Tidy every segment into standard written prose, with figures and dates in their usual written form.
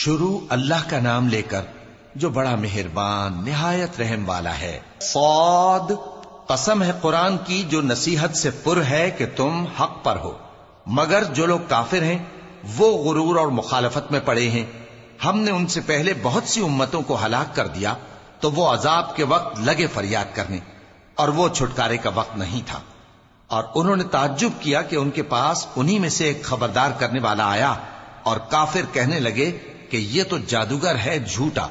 شروع اللہ کا نام لے کر جو بڑا مہربان نہایت رحم والا ہے۔ صاد، قسم ہے قرآن کی جو نصیحت سے پر ہے کہ تم حق پر ہو، مگر جو لوگ کافر ہیں وہ غرور اور مخالفت میں پڑے ہیں۔ ہم نے ان سے پہلے بہت سی امتوں کو ہلاک کر دیا تو وہ عذاب کے وقت لگے فریاد کرنے، اور وہ چھٹکارے کا وقت نہیں تھا۔ اور انہوں نے تعجب کیا کہ ان کے پاس انہی میں سے ایک خبردار کرنے والا آیا، اور کافر کہنے لگے کہ یہ تو جادوگر ہے جھوٹا،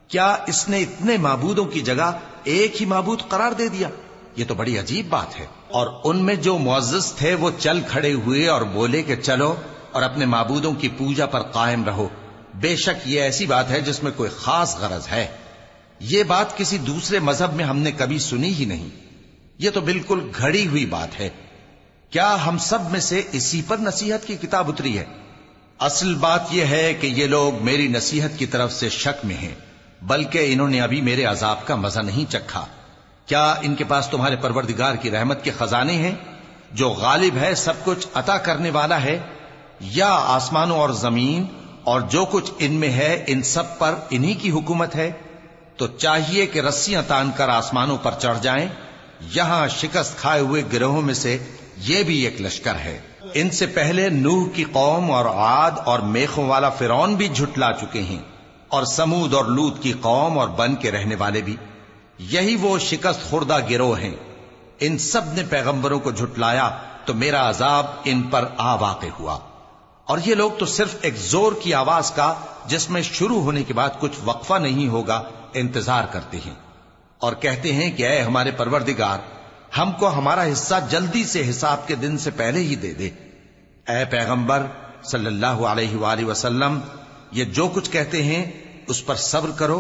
کیا اس نے اتنے معبودوں کی جگہ ایک ہی معبود قرار دے دیا؟ یہ تو بڑی عجیب بات ہے۔ اور ان میں جو معزز تھے وہ چل کھڑے ہوئے اور بولے کہ چلو اور اپنے معبودوں کی پوجا پر قائم رہو، بے شک یہ ایسی بات ہے جس میں کوئی خاص غرض ہے، یہ بات کسی دوسرے مذہب میں ہم نے کبھی سنی ہی نہیں، یہ تو بالکل گھڑی ہوئی بات ہے۔ کیا ہم سب میں سے اسی پر نصیحت کی کتاب اتری ہے؟ اصل بات یہ ہے کہ یہ لوگ میری نصیحت کی طرف سے شک میں ہیں، بلکہ انہوں نے ابھی میرے عذاب کا مزہ نہیں چکھا۔ کیا ان کے پاس تمہارے پروردگار کی رحمت کے خزانے ہیں جو غالب ہے، سب کچھ عطا کرنے والا ہے؟ یا آسمانوں اور زمین اور جو کچھ ان میں ہے ان سب پر انہی کی حکومت ہے؟ تو چاہیے کہ رسیاں تان کر آسمانوں پر چڑھ جائیں۔ یہاں شکست کھائے ہوئے گروہوں میں سے یہ بھی ایک لشکر ہے۔ ان سے پہلے نوح کی قوم اور عاد اور میخوں والا فرعون بھی جھٹلا چکے ہیں، اور سمود اور لوط کی قوم اور بن کے رہنے والے بھی، یہی وہ شکست خوردہ گروہ ہیں۔ ان سب نے پیغمبروں کو جھٹلایا تو میرا عذاب ان پر آ واقع ہوا، اور یہ لوگ تو صرف ایک زور کی آواز کا جس میں شروع ہونے کے بعد کچھ وقفہ نہیں ہوگا انتظار کرتے ہیں، اور کہتے ہیں کہ اے ہمارے پروردگار، ہم کو ہمارا حصہ جلدی سے حساب کے دن سے پہلے ہی دے دے۔ اے پیغمبر صلی اللہ علیہ وآلہ وسلم، یہ جو کچھ کہتے ہیں اس پر صبر کرو،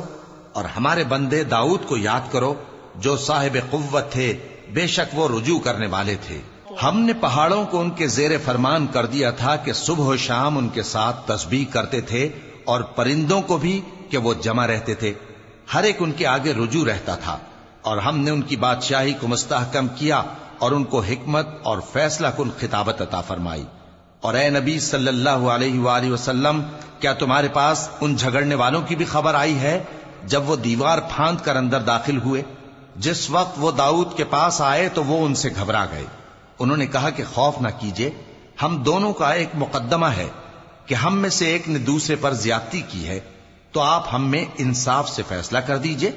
اور ہمارے بندے داؤد کو یاد کرو جو صاحب قوت تھے، بے شک وہ رجوع کرنے والے تھے۔ ہم نے پہاڑوں کو ان کے زیر فرمان کر دیا تھا کہ صبح و شام ان کے ساتھ تسبیح کرتے تھے، اور پرندوں کو بھی کہ وہ جمع رہتے تھے، ہر ایک ان کے آگے رجوع رہتا تھا۔ اور ہم نے ان کی بادشاہی کو مستحکم کیا اور ان کو حکمت اور فیصلہ کن خطابت عطا فرمائی۔ اور اے نبی صلی اللہ علیہ وآلہ وسلم، کیا تمہارے پاس ان جھگڑنے والوں کی بھی خبر آئی ہے جب وہ دیوار پھاند کر اندر داخل ہوئے؟ جس وقت وہ داؤد کے پاس آئے تو وہ ان سے گھبرا گئے۔ انہوں نے کہا کہ خوف نہ کیجیے، ہم دونوں کا ایک مقدمہ ہے کہ ہم میں سے ایک نے دوسرے پر زیادتی کی ہے، تو آپ ہم میں انصاف سے فیصلہ کر دیجئے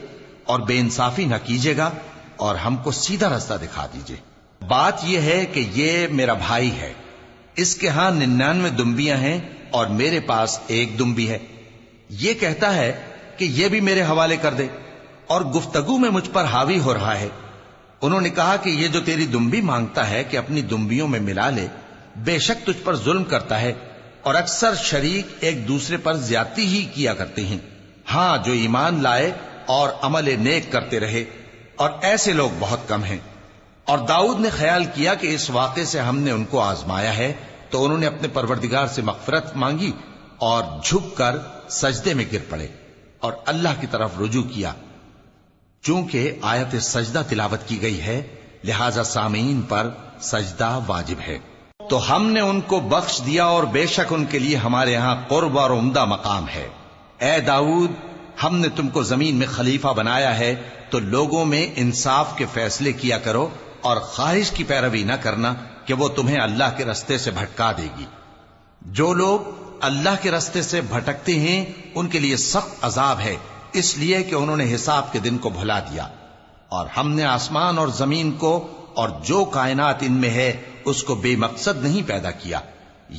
اور بے انصافی نہ کیجیے گا، اور ہم کو سیدھا رستہ دکھا دیجئے۔ بات یہ ہے کہ یہ میرا بھائی ہے، اس کے ہاں 99 دمبیاں ہیں اور میرے پاس ایک دمبی ہے، یہ کہتا ہے کہ یہ بھی میرے حوالے کر دے، اور گفتگو میں مجھ پر حاوی ہو رہا ہے۔ انہوں نے کہا کہ یہ جو تیری دمبی مانگتا ہے کہ اپنی دمبیوں میں ملا لے، بے شک تجھ پر ظلم کرتا ہے، اور اکثر شریک ایک دوسرے پر زیادتی ہی کیا کرتے ہیں۔ ہاں، جو ایمان لائے اور عمل نیک کرتے رہے، اور ایسے لوگ بہت کم ہیں۔ اور داؤد نے خیال کیا کہ اس واقعے سے ہم نے ان کو آزمایا ہے، تو انہوں نے اپنے پروردگار سے مغفرت مانگی اور جھک کر سجدے میں گر پڑے اور اللہ کی طرف رجوع کیا۔ چونکہ آیت سجدہ تلاوت کی گئی ہے، لہذا سامعین پر سجدہ واجب ہے۔ تو ہم نے ان کو بخش دیا، اور بے شک ان کے لیے ہمارے ہاں قرب اور عمدہ مقام ہے۔ اے داؤد، ہم نے تم کو زمین میں خلیفہ بنایا ہے، تو لوگوں میں انصاف کے فیصلے کیا کرو، اور خواہش کی پیروی نہ کرنا کہ وہ تمہیں اللہ کے رستے سے بھٹکا دے گی۔ جو لوگ اللہ کے رستے سے بھٹکتے ہیں ان کے لیے سخت عذاب ہے، اس لیے کہ انہوں نے حساب کے دن کو بھلا دیا۔ اور ہم نے آسمان اور زمین کو اور جو کائنات ان میں ہے اس کو بے مقصد نہیں پیدا کیا،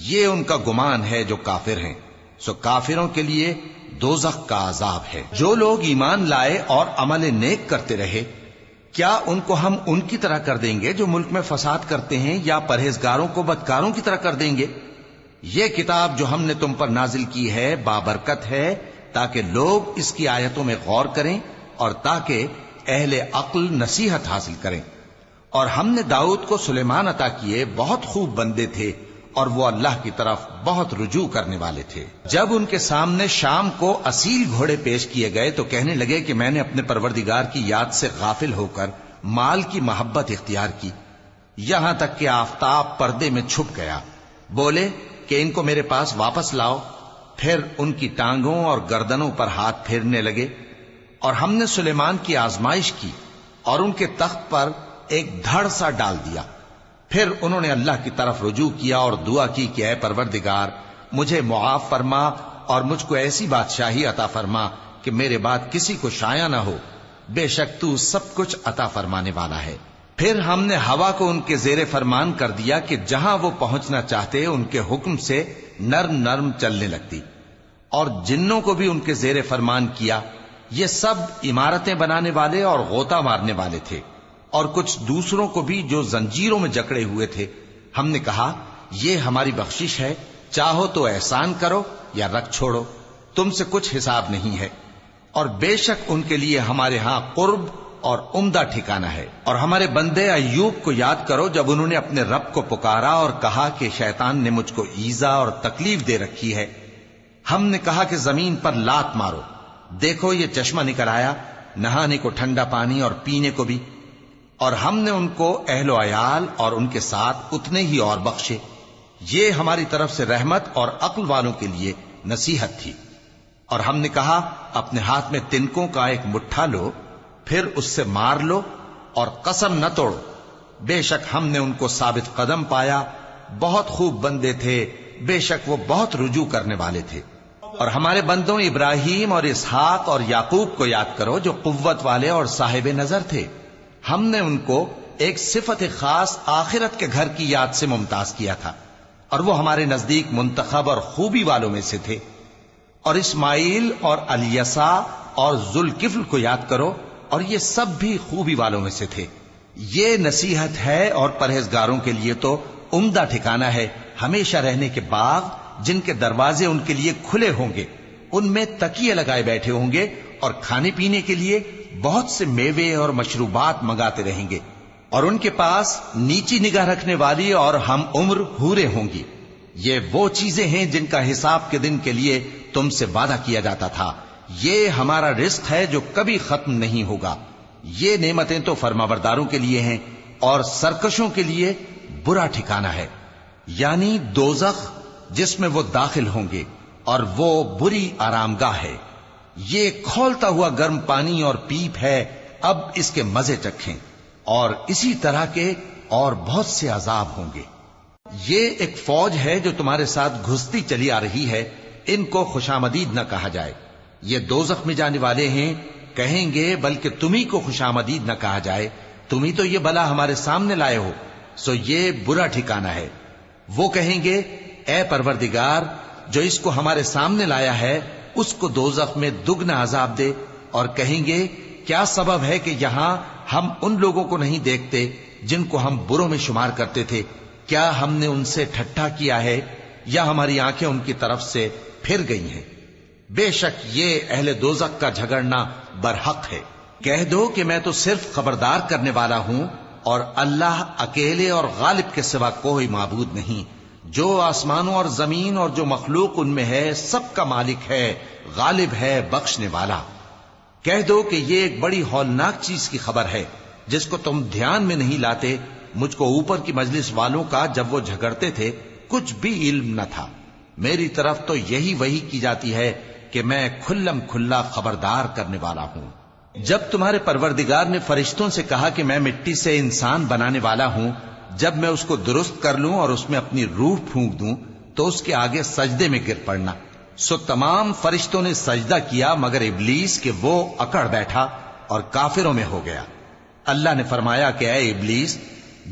یہ ان کا گمان ہے جو کافر ہیں، سو کافروں کے لیے دوزخ کا عذاب ہے۔ جو لوگ ایمان لائے اور عمل نیک کرتے رہے، کیا ان کو ہم ان کی طرح کر دیں گے جو ملک میں فساد کرتے ہیں، یا پرہیزگاروں کو بدکاروں کی طرح کر دیں گے؟ یہ کتاب جو ہم نے تم پر نازل کی ہے بابرکت ہے، تاکہ لوگ اس کی آیتوں میں غور کریں اور تاکہ اہل عقل نصیحت حاصل کریں۔ اور ہم نے داؤد کو سلیمان عطا کیے، بہت خوب بندے تھے، اور وہ اللہ کی طرف بہت رجوع کرنے والے تھے۔ جب ان کے سامنے شام کو اصیل گھوڑے پیش کیے گئے تو کہنے لگے کہ میں نے اپنے پروردگار کی یاد سے غافل ہو کر مال کی محبت اختیار کی، یہاں تک کہ آفتاب پردے میں چھپ گیا۔ بولے کہ ان کو میرے پاس واپس لاؤ، پھر ان کی ٹانگوں اور گردنوں پر ہاتھ پھیرنے لگے، اور ہم نے سلیمان کی آزمائش کی اور ان کے تخت پر ایک دھڑ سا ڈال دیا۔ پھر انہوں نے اللہ کی طرف رجوع کیا اور دعا کی کہ اے پروردگار مجھے معاف فرما اور مجھ کو ایسی بادشاہی عطا فرما کہ میرے بعد کسی کو شایع نہ ہو، بے شک تو سب کچھ عطا فرمانے والا ہے۔ پھر ہم نے ہوا کو ان کے زیر فرمان کر دیا کہ جہاں وہ پہنچنا چاہتے ان کے حکم سے نرم نرم چلنے لگتی، اور جنوں کو بھی ان کے زیر فرمان کیا۔ یہ سب عمارتیں بنانے والے اور غوطہ مارنے والے تھے، اور کچھ دوسروں کو بھی جو زنجیروں میں جکڑے ہوئے تھے۔ ہم نے کہا یہ ہماری بخشش ہے، چاہو تو احسان کرو یا رکھ چھوڑو، تم سے کچھ حساب نہیں ہے، اور بے شک ان کے لیے ہمارے ہاں قرب اور عمدہ ٹھکانہ ہے۔ اور ہمارے بندے ایوب کو یاد کرو جب انہوں نے اپنے رب کو پکارا اور کہا کہ شیطان نے مجھ کو ایذا اور تکلیف دے رکھی ہے۔ ہم نے کہا کہ زمین پر لات مارو، دیکھو یہ چشمہ نکل آیا، نہانے کو ٹھنڈا پانی اور پینے کو بھی، اور ہم نے ان کو اہل و عیال اور ان کے ساتھ اتنے ہی اور بخشے۔ یہ ہماری طرف سے رحمت اور عقل والوں کے لیے نصیحت تھی۔ اور ہم نے کہا اپنے ہاتھ میں تنکوں کا ایک مٹھا لو، پھر اس سے مار لو اور قسم نہ توڑو، بے شک ہم نے ان کو ثابت قدم پایا، بہت خوب بندے تھے، بے شک وہ بہت رجوع کرنے والے تھے۔ اور ہمارے بندوں ابراہیم اور اسحاق اور یعقوب کو یاد کرو جو قوت والے اور صاحب نظر تھے۔ ہم نے ان کو ایک صفت خاص آخرت کے گھر کی یاد سے ممتاز کیا تھا، اور وہ ہمارے نزدیک منتخب اور خوبی والوں میں سے تھے۔ اور اسماعیل اور الیسع اور ذوالکفل کو یاد کرو، اور یہ سب بھی خوبی والوں میں سے تھے۔ یہ نصیحت ہے اور پرہیزگاروں کے لیے تو عمدہ ٹھکانہ ہے، ہمیشہ رہنے کے باغ جن کے دروازے ان کے لیے کھلے ہوں گے، ان میں تکیے لگائے بیٹھے ہوں گے، اور کھانے پینے کے لیے بہت سے میوے اور مشروبات منگاتے رہیں گے، اور ان کے پاس نیچی نگاہ رکھنے والی اور ہم عمر حوریں ہوں گی۔ یہ وہ چیزیں ہیں جن کا حساب کے دن کے لیے تم سے وعدہ کیا جاتا تھا، یہ ہمارا رزق ہے جو کبھی ختم نہیں ہوگا۔ یہ نعمتیں تو فرمانبرداروں کے لیے ہیں، اور سرکشوں کے لیے برا ٹھکانہ ہے، یعنی دوزخ جس میں وہ داخل ہوں گے، اور وہ بری آرامگاہ ہے۔ یہ کھولتا ہوا گرم پانی اور پیپ ہے، اب اس کے مزے چکھیں، اور اسی طرح کے اور بہت سے عذاب ہوں گے۔ یہ ایک فوج ہے جو تمہارے ساتھ گھستی چلی آ رہی ہے، ان کو خوشامدید نہ کہا جائے۔ یہ دوزخ میں جانے والے ہیں، کہیں گے بلکہ تمہیں کو خوشامدید نہ کہا جائے، تمہیں تو یہ بلا ہمارے سامنے لائے ہو، سو یہ برا ٹھکانہ ہے۔ وہ کہیں گے اے پروردگار جو اس کو ہمارے سامنے لایا ہے اس کو دوزخ میں دگنا عذاب دے، اور کہیں گے کیا سبب ہے کہ یہاں ہم ان لوگوں کو نہیں دیکھتے جن کو ہم بروں میں شمار کرتے تھے؟ کیا ہم نے ان سے ٹھٹھا کیا ہے یا ہماری آنکھیں ان کی طرف سے پھر گئی ہیں؟ بے شک یہ اہل دوزخ کا جھگڑنا برحق ہے۔ کہہ دو کہ میں تو صرف خبردار کرنے والا ہوں، اور اللہ اکیلے اور غالب کے سوا کوئی معبود نہیں، جو آسمانوں اور زمین اور جو مخلوق ان میں ہے سب کا مالک ہے، غالب ہے، بخشنے والا۔ کہہ دو کہ یہ ایک بڑی ہولناک چیز کی خبر ہے جس کو تم دھیان میں نہیں لاتے، مجھ کو اوپر کی مجلس والوں کا جب وہ جھگڑتے تھے کچھ بھی علم نہ تھا، میری طرف تو یہی وحی کی جاتی ہے کہ میں کھلم کھلا خبردار کرنے والا ہوں۔ جب تمہارے پروردگار نے فرشتوں سے کہا کہ میں مٹی سے انسان بنانے والا ہوں، جب میں اس کو درست کر لوں اور اس میں اپنی روح پھونک دوں تو اس کے آگے سجدے میں گر پڑنا، سو تمام فرشتوں نے سجدہ کیا مگر ابلیس کہ وہ اکڑ بیٹھا اور کافروں میں ہو گیا۔ اللہ نے فرمایا کہ اے ابلیس،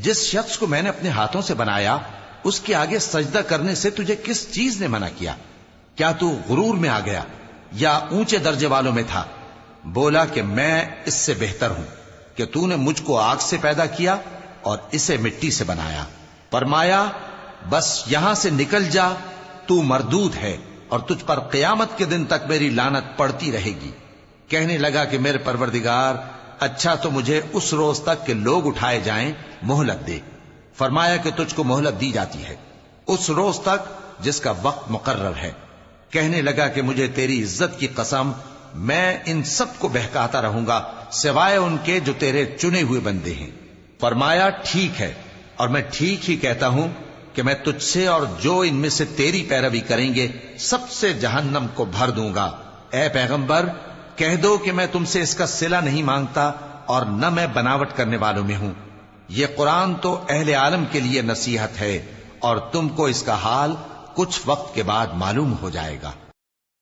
جس شخص کو میں نے اپنے ہاتھوں سے بنایا اس کے آگے سجدہ کرنے سے تجھے کس چیز نے منع کیا؟ کیا تو غرور میں آ گیا یا اونچے درجے والوں میں تھا؟ بولا کہ میں اس سے بہتر ہوں کہ تو نے مجھ کو آگ سے پیدا کیا اور اسے مٹی سے بنایا۔ فرمایا بس یہاں سے نکل جا، تو مردود ہے اور تجھ پر قیامت کے دن تک میری لعنت پڑتی رہے گی۔ کہنے لگا کہ میرے پروردگار، اچھا تو مجھے اس روز تک کہ لوگ اٹھائے جائیں مہلت دے۔ فرمایا کہ تجھ کو مہلت دی جاتی ہے اس روز تک جس کا وقت مقرر ہے۔ کہنے لگا کہ مجھے تیری عزت کی قسم، میں ان سب کو بہکاتا رہوں گا سوائے ان کے جو تیرے چنے ہوئے بندے ہیں۔ فرمایا ٹھیک ہے، اور میں ٹھیک ہی کہتا ہوں، کہ میں تجھ سے اور جو ان میں سے تیری پیروی کریں گے سب سے جہنم کو بھر دوں گا۔ اے پیغمبر کہہ دو کہ میں تم سے اس کا صلہ نہیں مانگتا اور نہ میں بناوٹ کرنے والوں میں ہوں۔ یہ قرآن تو اہل عالم کے لیے نصیحت ہے اور تم کو اس کا حال کچھ وقت کے بعد معلوم ہو جائے گا۔